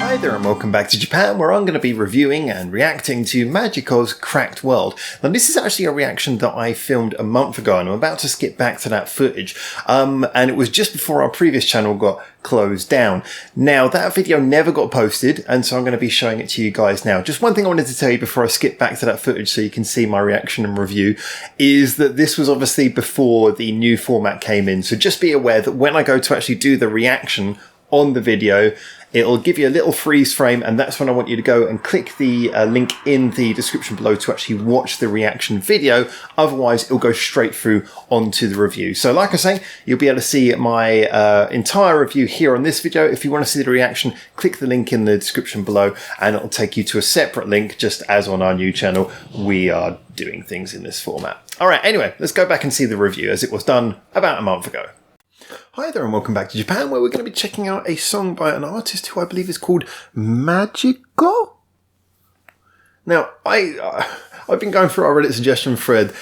Hi there and welcome back to Japan, where I'm going to be reviewing and reacting to MAJIKO's Cracked World. Now this is actually a reaction that I filmed a month ago and I'm about to skip back to that footage. And it was just before our previous channel got closed down. Now that video never got posted and so I'm going to be showing it to you guys now. Just one thing I wanted to tell you before I skip back to that footage so you can see my reaction and review is that this was obviously before the new format came in. So just be aware that when I go to actually do the reaction on the video, it'll give you a little freeze frame, and that's when I want you to go and click the link in the description below to actually watch the reaction video. Otherwise, it'll go straight through onto the review. So like I say, you'll be able to see my entire review here on this video. If you want to see the reaction, click the link in the description below, and it'll take you to a separate link, just as on our new channel, we are doing things in this format. All right, anyway, let's go back and see the review as it was done about a month ago. Hi there and welcome back to Japan, where we're going to be checking out a song by an artist who I believe is called MAJIKO. Now, I've been going through our Reddit suggestion thread,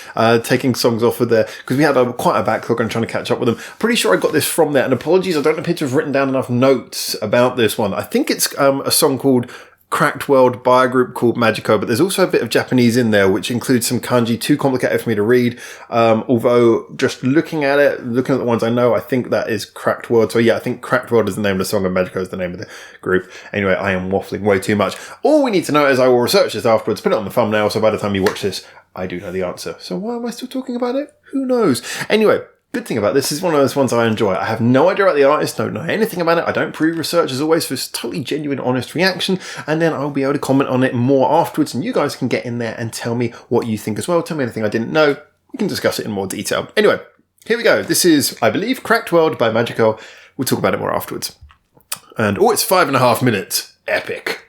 taking songs off of there, because we had quite a backlog and trying to catch up with them. Pretty sure I got this from there, and apologies, I don't appear to have written down enough notes about this one. I think it's a song called Cracked World by a group called MAJIKO, but there's also a bit of Japanese in there, which includes some kanji, too complicated for me to read. Although just looking at the ones I know, I think that is Cracked World. So yeah, I think Cracked World is the name of the song and MAJIKO is the name of the group. Anyway, I am waffling way too much. All we need to know is I will research this afterwards, put it on the thumbnail, so by the time you watch this, I do know the answer. So why am I still talking about it? Who knows? Anyway, good thing about this is one of those ones I enjoy. I have no idea about the artist, don't know anything about it. I don't pre-research as always, for this totally genuine, honest reaction. And then I'll be able to comment on it more afterwards. And you guys can get in there and tell me what you think as well. Tell me anything I didn't know. We can discuss it in more detail. Anyway, here we go. This is, I believe, Cracked World by MAJIKO. We'll talk about it more afterwards. And oh, it's 5.5 minutes. Epic.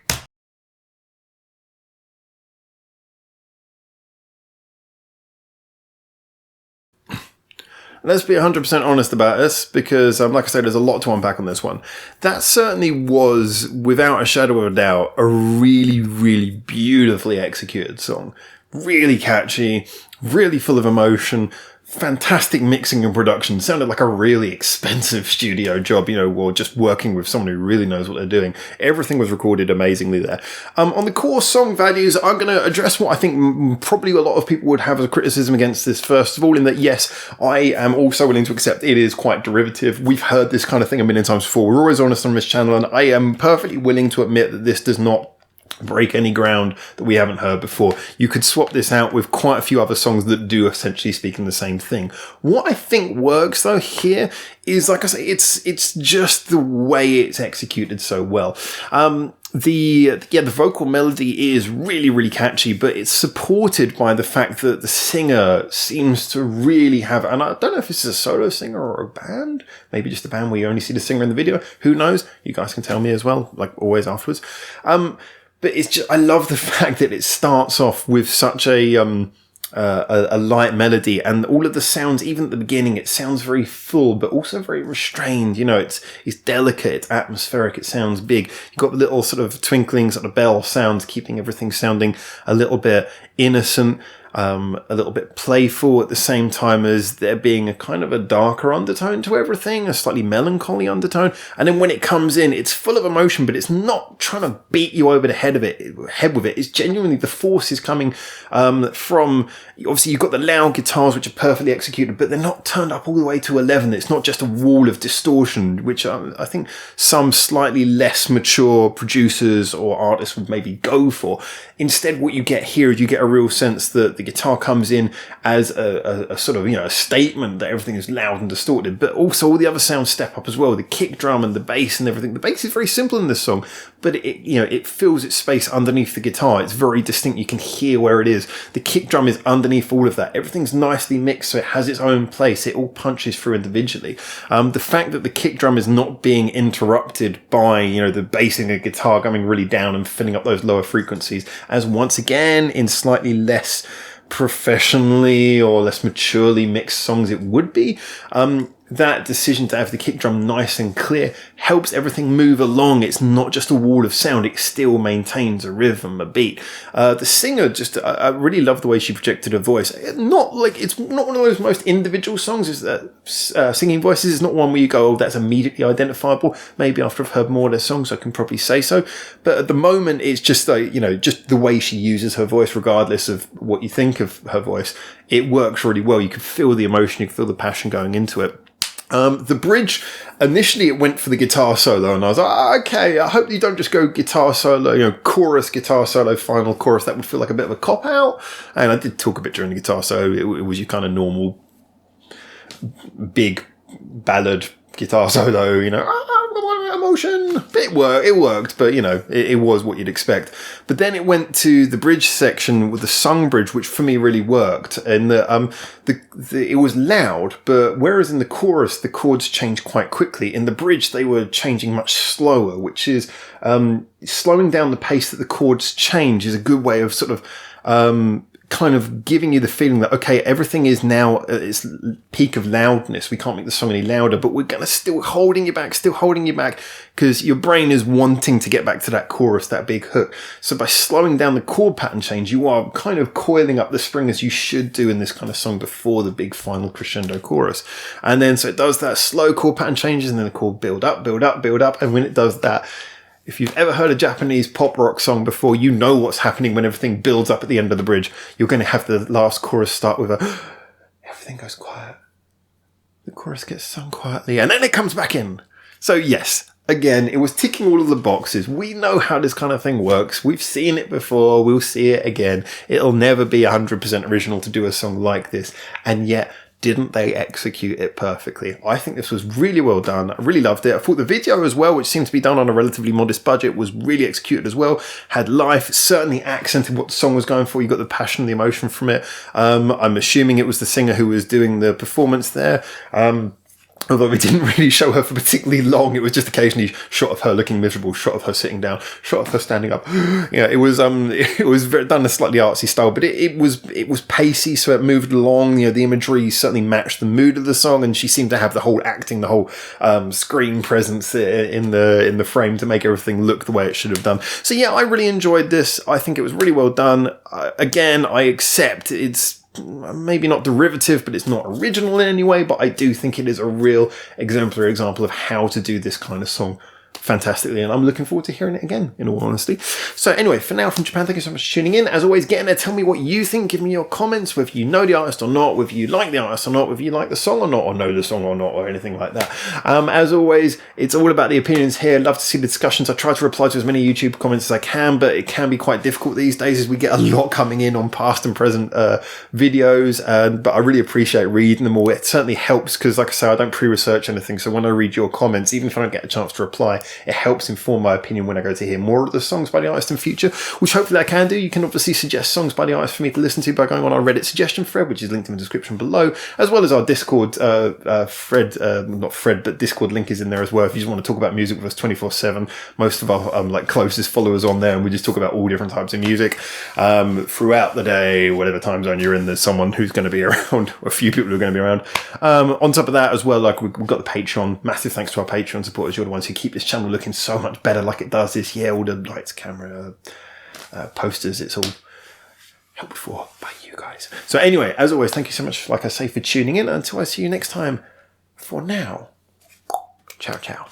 Let's be 100% honest about this, because like I said, there's a lot to unpack on this one. That certainly was, without a shadow of a doubt, a really, really beautifully executed song. Really catchy, really full of emotion, fantastic mixing and production. Sounded like a really expensive studio job, you know, or just working with someone who really knows what they're doing. Everything was recorded amazingly there. On the core song values, I'm going to address what I think probably a lot of people would have as a criticism against this, first of all, in that, yes, I am also willing to accept it is quite derivative. We've heard this kind of thing a million times before. We're always honest on this channel, and I am perfectly willing to admit that this does not break any ground that we haven't heard before. You could swap this out with quite a few other songs that do essentially speak in the same thing. What I think works though here is, like I say, it's just the way it's executed so well. The vocal melody is really, really catchy, but it's supported by the fact that the singer seems to really have, and I don't know if this is a solo singer or a band, maybe just a band where you only see the singer in the video. Who knows? You guys can tell me as well, like always afterwards. But it's just, I love the fact that it starts off with such a light melody, and all of the sounds, even at the beginning, it sounds very full, but also very restrained. You know, it's delicate, it's atmospheric, it sounds big. You've got the little sort of twinkling sort of bell sounds, keeping everything sounding a little bit innocent, a little bit playful at the same time as there being a kind of a darker undertone to everything, a slightly melancholy undertone. And then when it comes in, it's full of emotion, but it's not trying to beat you over the head with it. It's genuinely, the force is coming from, obviously you've got the loud guitars, which are perfectly executed, but they're not turned up all the way to 11. It's not just a wall of distortion, which I think some slightly less mature producers or artists would maybe go for. Instead, what you get here is you get a real sense that the guitar comes in as a sort of, you know, a statement that everything is loud and distorted, but also all the other sounds step up as well. The kick drum and the bass and everything. The bass is very simple in this song, but it fills its space underneath the guitar. It's very distinct. You can hear where it is. The kick drum is underneath all of that. Everything's nicely mixed, so it has its own place. It all punches through individually. The fact that the kick drum is not being interrupted by, you know, the bass in the guitar coming really down and filling up those lower frequencies, as once again in slightly less professionally or less maturely mixed songs it would be. that decision to have the kick drum nice and clear helps everything move along. It's not just a wall of sound. It still maintains a rhythm, a beat. The singer I really love the way she projected her voice. It's not one of those most individual songs. Is that singing voices is not one where you go, oh, that's immediately identifiable. Maybe after I've heard more of their songs, I can probably say so. But at the moment, it's just just the way she uses her voice, regardless of what you think of her voice. It works really well. You can feel the emotion, you can feel the passion going into it. The bridge, initially it went for the guitar solo, and I was like, okay, I hope you don't just go guitar solo, chorus, guitar solo, final chorus. That would feel like a bit of a cop-out. And I did talk a bit during the guitar solo. It was your kind of normal, big ballad guitar solo, emotion. It worked, but it was what you'd expect. But then it went to the bridge section with the sung bridge, which for me really worked. And it was loud, but whereas in the chorus the chords changed quite quickly, in the bridge they were changing much slower, which is slowing down the pace that the chords change is a good way of sort of kind of giving you the feeling that, okay, everything is now at its peak of loudness. We can't make the song any louder, but we're going to still holding you back, because your brain is wanting to get back to that chorus, that big hook. So by slowing down the chord pattern change, you are kind of coiling up the string as you should do in this kind of song before the big final crescendo chorus. And then so it does that slow chord pattern changes, and then the chord build up. And when it does that, if you've ever heard a Japanese pop rock song before, you know what's happening when everything builds up at the end of the bridge. You're going to have the last chorus start with everything goes quiet. The chorus gets sung quietly, and then it comes back in. So yes, again, it was ticking all of the boxes. We know how this kind of thing works. We've seen it before. We'll see it again. It'll never be 100% original to do a song like this. And yet, didn't they execute it perfectly? I think this was really well done. I really loved it. I thought the video as well, which seemed to be done on a relatively modest budget, was really executed as well. Had life, certainly accented what the song was going for. You got the passion, the emotion from it. I'm assuming it was the singer who was doing the performance there. Although we didn't really show her for particularly long, it was just occasionally shot of her looking miserable, shot of her sitting down, shot of her standing up. It was very, done in a slightly artsy style, but it was pacey, so it moved along. The imagery certainly matched the mood of the song, and she seemed to have the whole acting, the whole screen presence in the frame to make everything look the way it should have done. So yeah, I really enjoyed this. I think it was really well done. Again, I accept it's maybe not derivative, but it's not original in any way, but I do think it is a real exemplary example of how to do this kind of song fantastically, and I'm looking forward to hearing it again, in all honesty. So anyway, for now from Japan, thank you so much for tuning in. As always, get in there, tell me what you think, give me your comments, whether you know the artist or not, whether you like the artist or not, whether you like the song or not, or know the song or not, or anything like that. As always, it's all about the opinions here. Love to see the discussions. I try to reply to as many YouTube comments as I can, but it can be quite difficult these days as we get a lot coming in on past and present videos, but I really appreciate reading them all. It certainly helps because, like I say, I don't pre-research anything, so when I read your comments, even if I don't get a chance to reply, it helps inform my opinion when I go to hear more of the songs by the artist in future, which hopefully I can do. You can obviously suggest songs by the artist for me to listen to by going on our Reddit suggestion thread, which is linked in the description below, as well as our Discord Discord link is in there as well. If you just want to talk about music with us 24/7, most of our closest followers on there, and we just talk about all different types of music throughout the day, whatever time zone you're in. There's someone who's going to be around, or a few people who are going to be around. On top of that as well, we've got the Patreon. Massive thanks to our Patreon supporters. You're the ones who keep this channel looking so much better like it does this year. All the lights, camera, posters, it's all helped for by you guys. So anyway, as always, thank you so much, like I say, for tuning in. Until I see you next time, for now, ciao ciao.